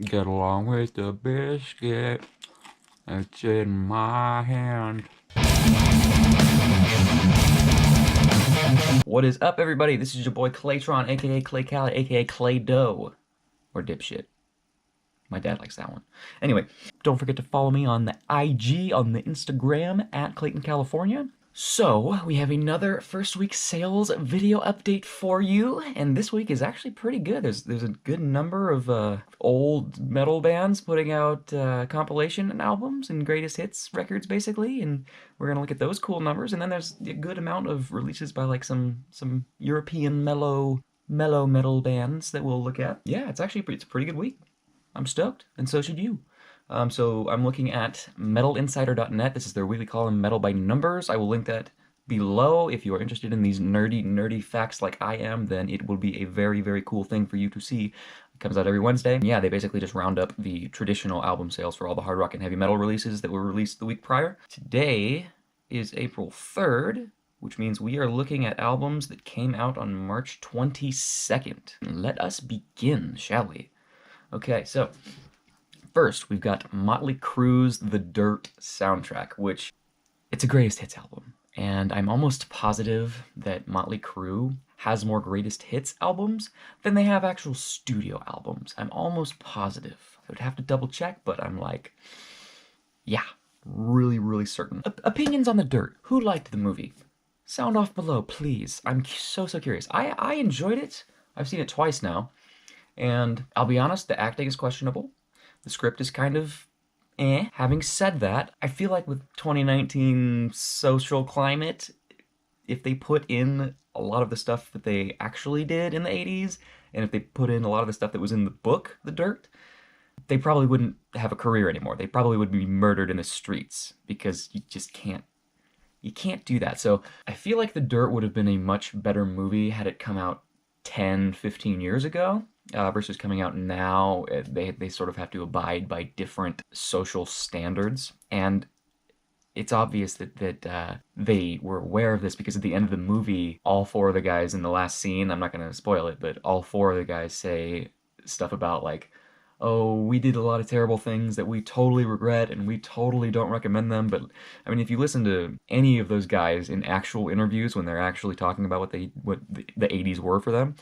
Get along with the biscuit. It's in my hand. What is up, everybody? This is your boy Claytron, aka Clay Callie, aka Clay Dough. Or Dipshit. My dad likes that one. Anyway, don't forget to follow me on the IG, on the Instagram, at Clayton, California. So, we have another first week sales video update for you, and this week is actually pretty good. There's a good number of old metal bands putting out compilation albums and greatest hits records, basically, and we're gonna look at those cool numbers. And then there's a good amount of releases by like some European mellow metal bands that we'll look at. Yeah, it's a pretty good week. I'm stoked, and so should you. So I'm looking at metalinsider.net. This is their weekly column, Metal by Numbers. I will link that below. If you are interested in these nerdy facts like I am, then it will be a very, very cool thing for you to see. It comes out every Wednesday. Yeah, they basically just round up the traditional album sales for all the hard rock and heavy metal releases that were released the week prior. Today is April 3rd, which means we are looking at albums that came out on March 22nd. Let us begin, shall we? Okay, so first, we've got Motley Crue's The Dirt soundtrack, which it's a greatest hits album. And I'm almost positive that Motley Crue has more greatest hits albums than they have actual studio albums. I'm almost positive. I would have to double check, but I'm like, yeah, really, really certain. Opinions on The Dirt. Who liked the movie? Sound off below, please. I'm so curious. I enjoyed it. I've seen it twice now. And I'll be honest, the acting is questionable. The script is kind of eh. Having said that, I feel like with 2019 social climate, if they put in a lot of the stuff that they actually did in the 80s, and if they put in a lot of the stuff that was in the book, The Dirt, they probably wouldn't have a career anymore. They probably would be murdered in the streets, because you just can't. You can't do that. So I feel like The Dirt would have been a much better movie had it come out 10, 15 years ago. Versus coming out now. They sort of have to abide by different social standards, and it's obvious that they were aware of this, because at the end of the movie, all four of the guys in the last scene, I'm not going to spoil it, but all four of the guys say stuff about like, oh, we did a lot of terrible things that we totally regret and we totally don't recommend them. But I mean, if you listen to any of those guys in actual interviews when they're actually talking about what the 80s were for them,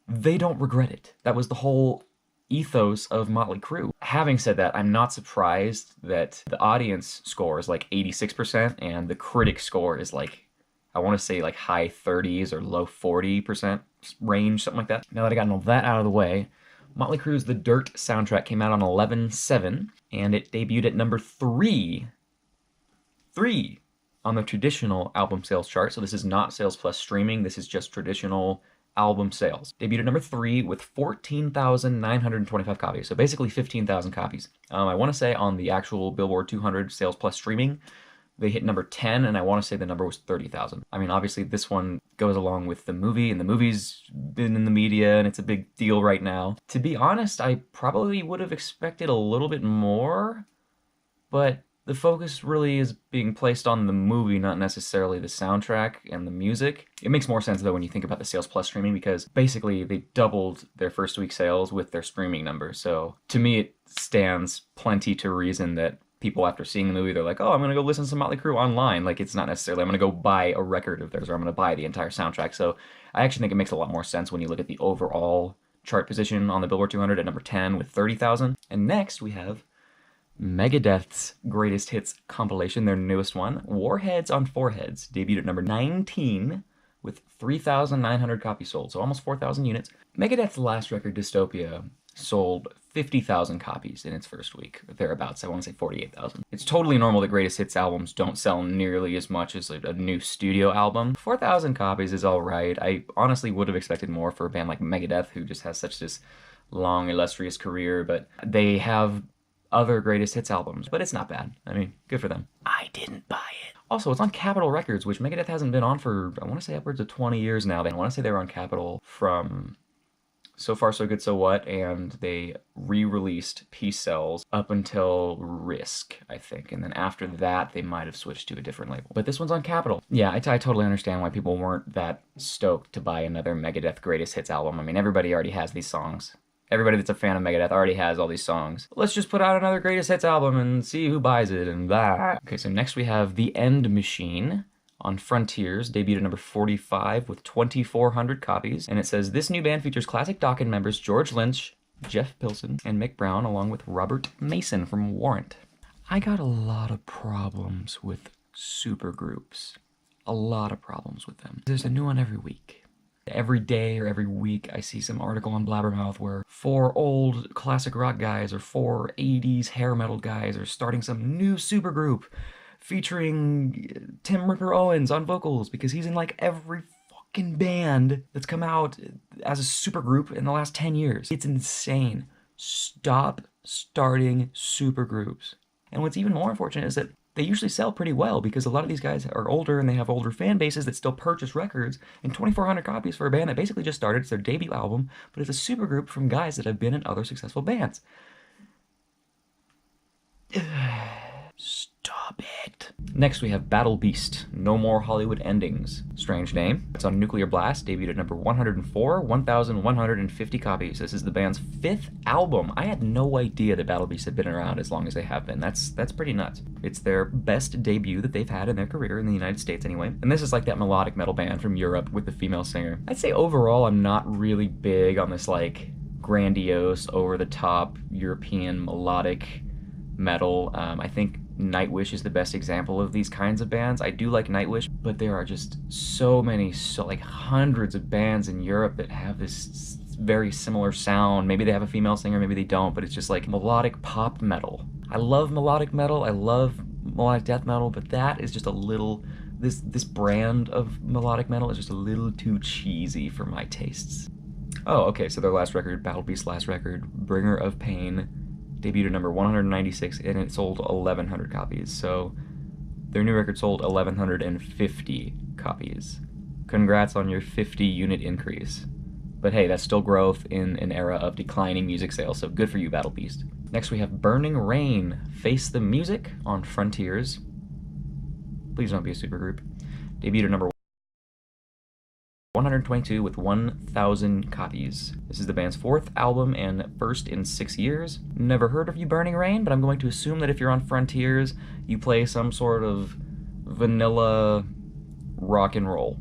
they don't regret it. That was the whole ethos of Motley Crue. Having said that, I'm not surprised that the audience score is like 86% and the critic score is like, I want to say like high 30s or low 40% range, something like that. Now that I gotten all that out of the way, Motley Crue's The Dirt soundtrack came out on 11/7, and it debuted at number 3 on the traditional album sales chart. So this is not sales plus streaming, this is just traditional album sales. Debuted at number 3 with 14,925 copies, so basically 15,000 copies. I want to say on the actual Billboard 200 sales plus streaming, they hit number 10, and I want to say the number was 30,000. I mean, obviously this one goes along with the movie, and the movie's been in the media, and it's a big deal right now. To be honest, I probably would have expected a little bit more, but the focus really is being placed on the movie, not necessarily the soundtrack and the music. It makes more sense, though, when you think about the sales plus streaming, because basically they doubled their first week sales with their streaming numbers. So to me, it stands plenty to reason that people, after seeing the movie, they're like, oh, I'm going to go listen to some Motley Crue online. Like, it's not necessarily, I'm going to go buy a record of theirs, or I'm going to buy the entire soundtrack. So I actually think it makes a lot more sense when you look at the overall chart position on the Billboard 200 at number 10 with 30,000. And next we have Megadeth's greatest hits compilation, their newest one, Warheads on Foreheads, debuted at number 19 with 3,900 copies sold, so almost 4,000 units. Megadeth's last record, Dystopia, sold 50,000 copies in its first week, or thereabouts. I want to say 48,000. It's totally normal that greatest hits albums don't sell nearly as much as a new studio album. 4,000 copies is alright. I honestly would have expected more for a band like Megadeth, who just has such this long, illustrious career, but they have other greatest hits albums, but it's not bad. I mean, good for them. I didn't buy it. Also, it's on Capitol Records, which Megadeth hasn't been on for, I want to say, upwards of 20 years now. I want to say they were on Capitol from So Far So Good So What, and they re-released Peace Cells up until Risk, I think. And then after that, they might have switched to a different label. But this one's on Capitol. Yeah, I totally understand why people weren't that stoked to buy another Megadeth greatest hits album. I mean, everybody already has these songs. Everybody that's a fan of Megadeth already has all these songs. Let's just put out another greatest hits album and see who buys it and blah. Okay, so next we have The End Machine on Frontiers, debuted at number 45 with 2,400 copies. And it says, this new band features classic Dokken members George Lynch, Jeff Pilson, and Mick Brown, along with Robert Mason from Warrant. I got a lot of problems with supergroups. A lot of problems with them. There's a new one every week. Every day or every week, I see some article on Blabbermouth where 4 old classic rock guys or 4 80s hair metal guys are starting some new supergroup featuring Tim Ripper Owens on vocals because he's in like every fucking band that's come out as a supergroup in the last 10 years. It's insane. Stop starting supergroups. And what's even more unfortunate is that they usually sell pretty well because a lot of these guys are older and they have older fan bases that still purchase records, and 2,400 copies for a band that basically just started. It's their debut album, but it's a supergroup from guys that have been in other successful bands. Stop it. Next we have Battle Beast, No More Hollywood Endings. Strange name. It's on Nuclear Blast, debuted at number 104, 1,150 copies. This is the band's 5th album. I had no idea that Battle Beast had been around as long as they have been. That's pretty nuts. It's their best debut that they've had in their career in the United States anyway. And this is like that melodic metal band from Europe with the female singer. I'd say overall I'm not really big on this like grandiose, over-the-top European melodic metal. I think Nightwish is the best example of these kinds of bands. I do like Nightwish, but there are just so many, like hundreds of bands in Europe that have this very similar sound. Maybe they have a female singer, maybe they don't, but it's just like melodic pop metal. I love melodic metal, I love melodic death metal, but that is just a little, this brand of melodic metal is just a little too cheesy for my tastes. Oh, okay, so their last record, Battle Beast's last record, Bringer of Pain, debuted at number 196 and it sold 1,100 copies. So their new record sold 1,150 copies. Congrats on your 50 unit increase. But hey, that's still growth in an era of declining music sales, so good for you, Battle Beast. Next we have Burning Rain, Face the Music on Frontiers. Please don't be a supergroup. Debuted at number 122 with 1,000 copies. This is the band's 4th album and first in 6 years. Never heard of you, Burning Rain, but I'm going to assume that if you're on Frontiers, you play some sort of vanilla rock and roll.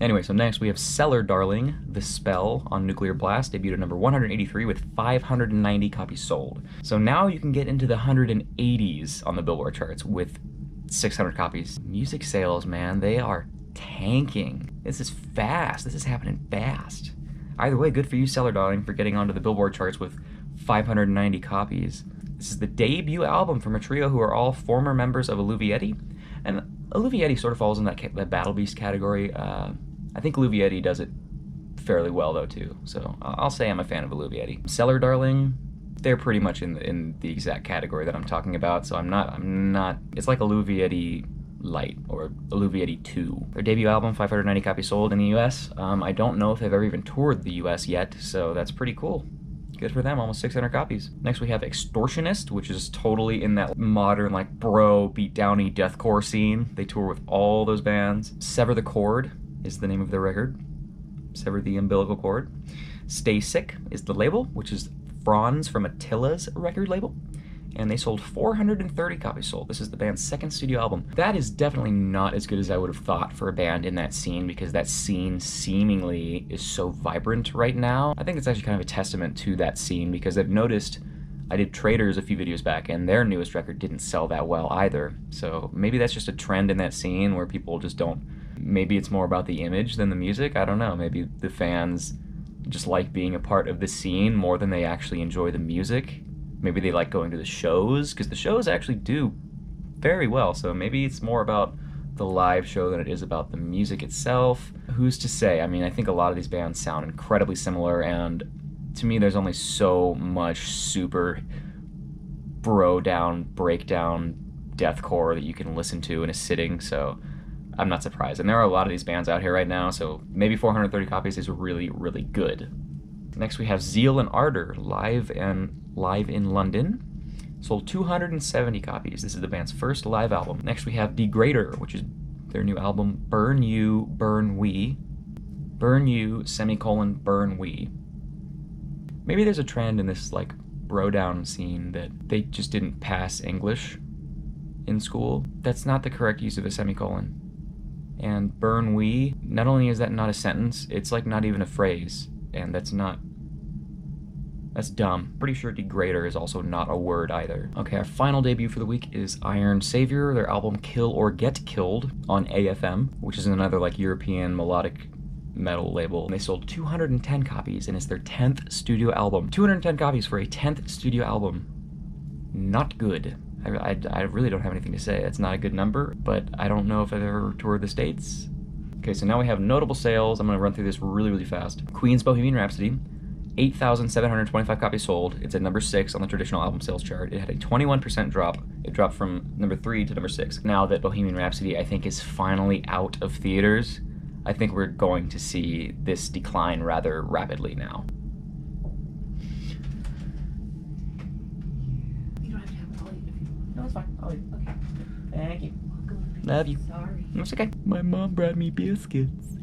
Anyway, so next we have Cellar Darling, The Spell on Nuclear Blast, debuted at number 183 with 590 copies sold. So now you can get into the 180s on the Billboard charts with 600 copies. Music sales, man, they are tanking. This is fast. This is happening fast. Either way, good for you, Cellar Darling, for getting onto the Billboard charts with 590 copies. This is the debut album from a trio who are all former members of Illuvietti, and Illuvietti sort of falls in that Battle Beast category. I think Illuvietti does it fairly well though too, so I'll say I'm a fan of Illuvietti. Cellar Darling, they're pretty much in the exact category that I'm talking about, so I'm not. It's like Illuvietti Light or Illuvietti 2. Their debut album, 590 copies sold in the US. I don't know if they've ever even toured the US yet, so that's pretty cool. Good for them, almost 600 copies. Next we have Extortionist, which is totally in that modern, like, bro, beatdowny deathcore scene. They tour with all those bands. Sever the Cord is the name of their record. Sever the umbilical cord. Stay Sick is the label, which is Franz from Attila's record label. And they sold 430 copies sold. This is the band's 2nd studio album. That is definitely not as good as I would have thought for a band in that scene, because that scene seemingly is so vibrant right now. I think it's actually kind of a testament to that scene, because I've noticed, I did Traders a few videos back, and their newest record didn't sell that well either. So maybe that's just a trend in that scene where people just don't, maybe it's more about the image than the music, I don't know. Maybe the fans just like being a part of the scene more than they actually enjoy the music. Maybe they like going to the shows, because the shows actually do very well, so maybe it's more about the live show than it is about the music itself. Who's to say? I mean, I think a lot of these bands sound incredibly similar, and to me there's only so much super bro-down, breakdown deathcore that you can listen to in a sitting, so I'm not surprised. And there are a lot of these bands out here right now, so maybe 430 copies is really, really good. Next we have Zeal and Ardor, live in London. Sold 270 copies. This is the band's 1st live album. Next we have Degrader, which is their new album, Burn You, Burn We. Burn You, semicolon, Burn We. Maybe there's a trend in this like bro down scene that they just didn't pass English in school. That's not the correct use of a semicolon. And burn we, not only is that not a sentence, it's like not even a phrase. And that's dumb. Pretty sure degrader is also not a word either. Okay, our final debut for the week is Iron Savior, their album Kill or Get Killed on AFM, which is another like European melodic metal label. They sold 210 copies and it's their 10th studio album. 210 copies for a 10th studio album. Not good. I really don't have anything to say. It's not a good number, but I don't know if I've ever toured the States. Okay, so now we have notable sales. I'm gonna run through this really, really fast. Queen's Bohemian Rhapsody, 8,725 copies sold. It's at number 6 on the traditional album sales chart. It had a 21% drop. It dropped from number 3 to number 6. Now that Bohemian Rhapsody, I think, is finally out of theaters, I think we're going to see this decline rather rapidly now. You don't have to have it. I'll eat if you want. No, it's fine. I'll eat. Okay. Thank you. Welcome. Love you. Sorry. It's okay. My mom brought me biscuits.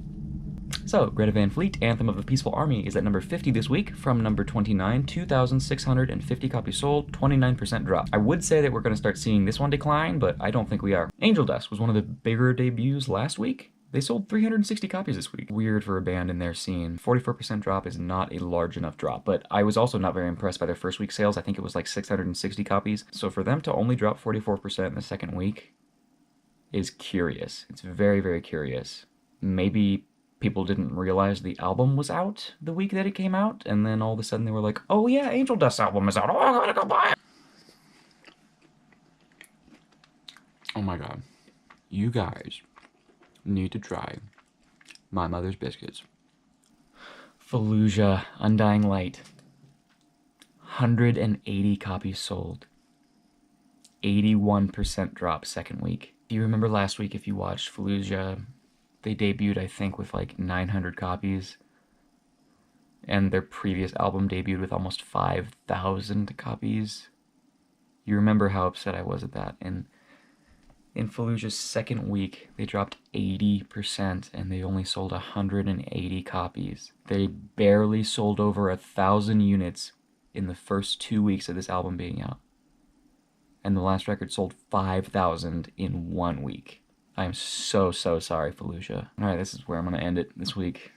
So, Greta Van Fleet, Anthem of a Peaceful Army, is at number 50 this week from number 29, 2,650 copies sold, 29% drop. I would say that we're going to start seeing this one decline, but I don't think we are. Angel Dust was one of the bigger debuts last week. They sold 360 copies this week. Weird for a band in their scene. 44% drop is not a large enough drop, but I was also not very impressed by their first week sales. I think it was like 660 copies. So for them to only drop 44% in the second week is curious. It's very, very curious. Maybe people didn't realize the album was out the week that it came out, and then all of a sudden they were like, oh yeah, Angel Dust album is out. Oh, I gotta go buy it. Oh my god. You guys need to try my mother's biscuits. Fallujah, Undying Light. 180 copies sold. 81% drop second week. Do you remember last week if you watched Fallujah? They debuted, I think, with like 900 copies. And their previous album debuted with almost 5,000 copies. You remember how upset I was at that. And in Fallujah's second week, they dropped 80% and they only sold 180 copies. They barely sold over 1,000 units in the first 2 weeks of this album being out. And the last record sold 5,000 in 1 week. I am so, so sorry, Fallujah. Alright, this is where I'm going to end it this week.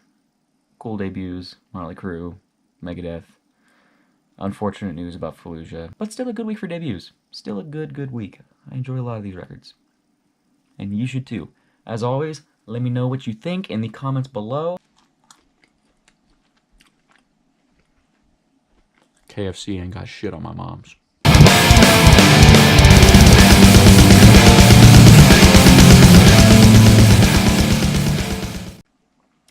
Cool debuts, Motley Crue, Megadeth. Unfortunate news about Fallujah. But still a good week for debuts. Still a good week. I enjoy a lot of these records. And you should too. As always, let me know what you think in the comments below. KFC ain't got shit on my mom's.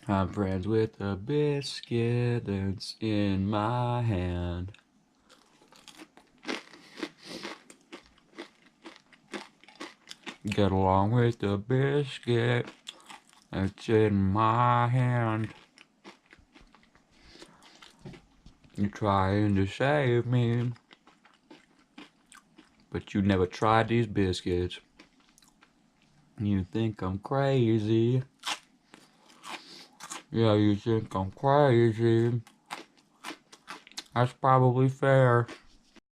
I'm friends with a biscuit that's in my hand. Get along with the biscuit that's in my hand. You're trying to save me, but you never tried these biscuits. You think I'm crazy. Yeah, you think I'm crazy. That's probably fair.